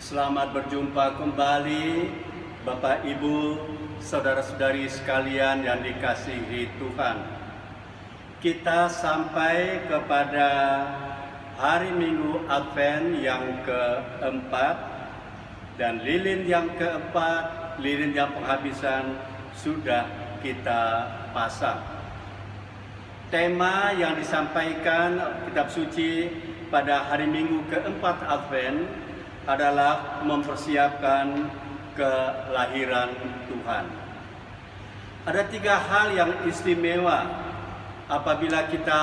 Selamat berjumpa kembali Bapak Ibu, saudara-saudari sekalian yang dikasihi Tuhan. Kita sampai kepada hari Minggu Advent yang keempat, dan lilin yang keempat, lilin yang penghabisan sudah kita pasang. Tema yang disampaikan kitab suci pada hari Minggu keempat Advent adalah mempersiapkan kelahiran Tuhan. Ada 3 hal yang istimewa apabila kita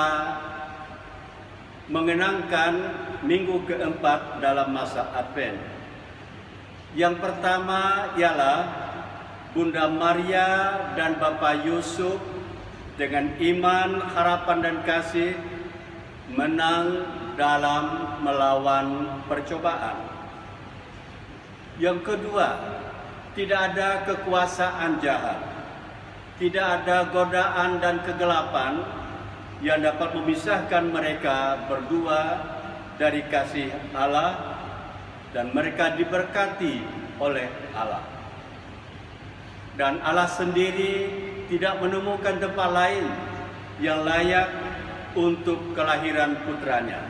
mengenangkan minggu keempat dalam masa Advent. Yang pertama ialah Bunda Maria dan Bapak Yusuf dengan iman, harapan, dan kasih menang dalam melawan percobaan. Yang kedua, tidak ada kekuasaan jahat, tidak ada godaan dan kegelapan yang dapat memisahkan mereka berdua dari kasih Allah, dan mereka diberkati oleh Allah. Dan Allah sendiri tidak menemukan tempat lain yang layak untuk kelahiran putranya.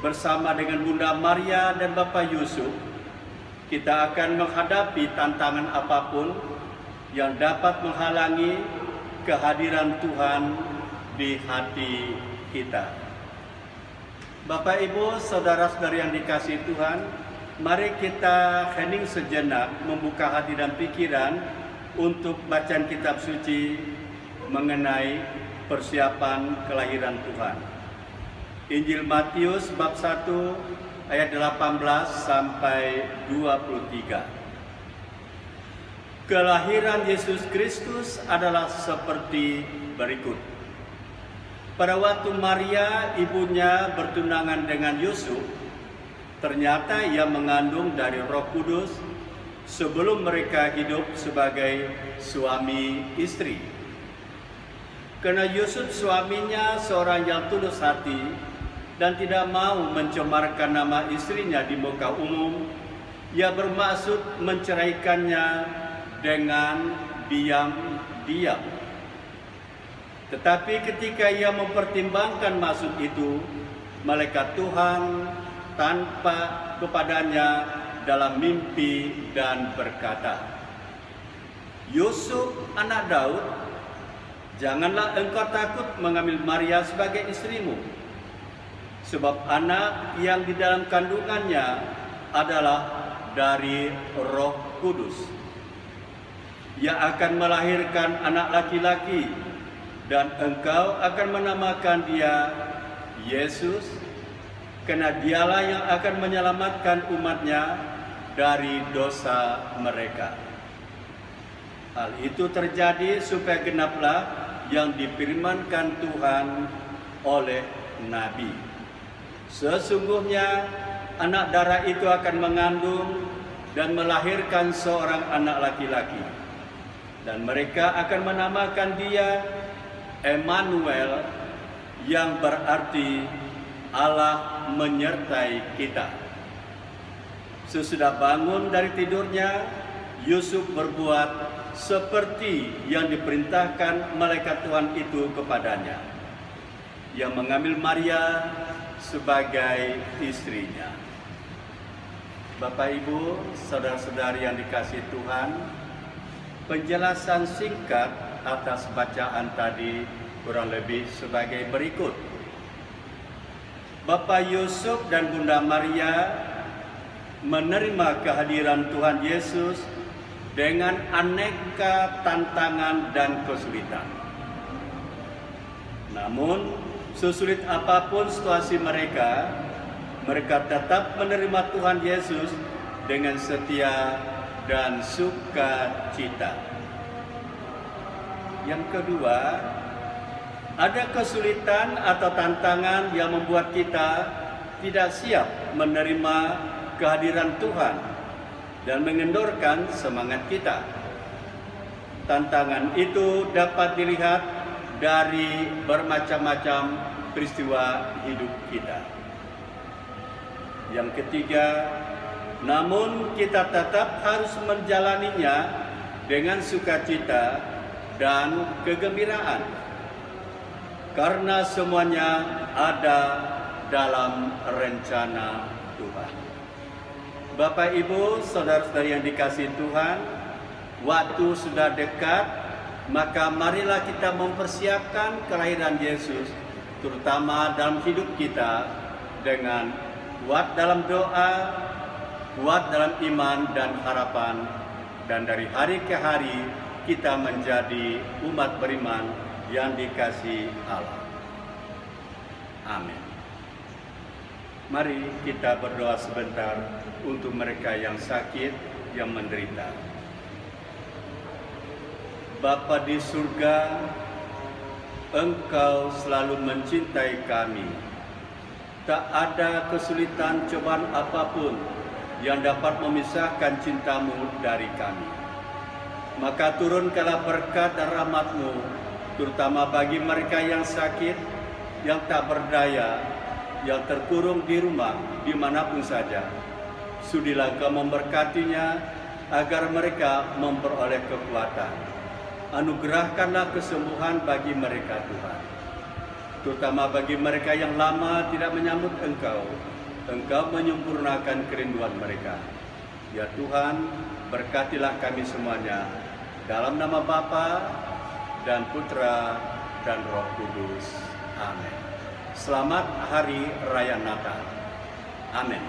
Bersama dengan Bunda Maria dan Bapak Yusuf, kita akan menghadapi tantangan apapun yang dapat menghalangi kehadiran Tuhan di hati kita. Bapak Ibu, saudara-saudari yang dikasihi Tuhan, mari kita hening sejenak, membuka hati dan pikiran untuk bacaan kitab suci mengenai persiapan kelahiran Tuhan. Injil Matius bab 1 ayat 18 sampai 23. Kelahiran Yesus Kristus adalah seperti berikut. Pada waktu Maria ibunya bertunangan dengan Yusuf, ternyata ia mengandung dari Roh Kudus sebelum mereka hidup sebagai suami istri. Karena Yusuf suaminya seorang yang tulus hati dan tidak mau mencemarkan nama istrinya di muka umum, ia bermaksud menceraikannya dengan diam-diam. Tetapi ketika ia mempertimbangkan maksud itu, malaikat Tuhan tampak kepadanya dalam mimpi dan berkata, "Yusuf, anak Daud, janganlah engkau takut mengambil Maria sebagai istrimu, sebab anak yang di dalam kandungannya adalah dari Roh Kudus. Ia akan melahirkan anak laki-laki, dan engkau akan menamakan dia Yesus, karena dialah yang akan menyelamatkan umatnya dari dosa mereka." Hal itu terjadi supaya genaplah yang difirmankan Tuhan oleh Nabi. "Sesungguhnya anak darah itu akan mengandung dan melahirkan seorang anak laki-laki, dan mereka akan menamakan dia Emmanuel, yang berarti Allah menyertai kita." Sesudah bangun dari tidurnya, Yusuf berbuat seperti yang diperintahkan malaikat Tuhan itu kepadanya. Ia mengambil Maria sebagai istrinya. Bapak Ibu, saudara-saudari yang dikasihi Tuhan, penjelasan singkat atas bacaan tadi kurang lebih sebagai berikut. Bapak Yusuf dan Bunda Maria menerima kehadiran Tuhan Yesus dengan aneka tantangan dan kesulitan. Namun, sesulit apapun situasi mereka, mereka tetap menerima Tuhan Yesus dengan setia dan sukacita. Yang kedua, ada kesulitan atau tantangan yang membuat kita tidak siap menerima kehadiran Tuhan dan mengendorkan semangat kita. Tantangan itu dapat dilihat dari bermacam-macam peristiwa hidup kita. Yang ketiga, namun kita tetap harus menjalaninya dengan sukacita dan kegembiraan, karena semuanya ada dalam rencana Tuhan. Bapak, Ibu, saudara-saudari yang dikasihi Tuhan, waktu sudah dekat, maka marilah kita mempersiapkan kelahiran Yesus, terutama dalam hidup kita, dengan kuat dalam doa, kuat dalam iman dan harapan, dan dari hari ke hari kita menjadi umat beriman yang dikasihi Allah. Amin. Mari kita berdoa sebentar untuk mereka yang sakit, yang menderita. Bapa di surga, Engkau selalu mencintai kami. Tak ada kesulitan cobaan apapun yang dapat memisahkan cinta-Mu dari kami. Maka turunkanlah berkat dan rahmat-Mu, terutama bagi mereka yang sakit, yang tak berdaya, yang terkurung di rumah, dimanapun saja. Sudilah Engkau memberkatinya, agar mereka memperoleh kekuatan. Anugerahkanlah kesembuhan bagi mereka, Tuhan. Terutama bagi mereka yang lama tidak menyambut Engkau, Engkau menyempurnakan kerinduan mereka. Ya Tuhan, berkatilah kami semuanya, dalam nama Bapa dan Putra dan Roh Kudus. Amin. Selamat Hari Raya Natal. Amin.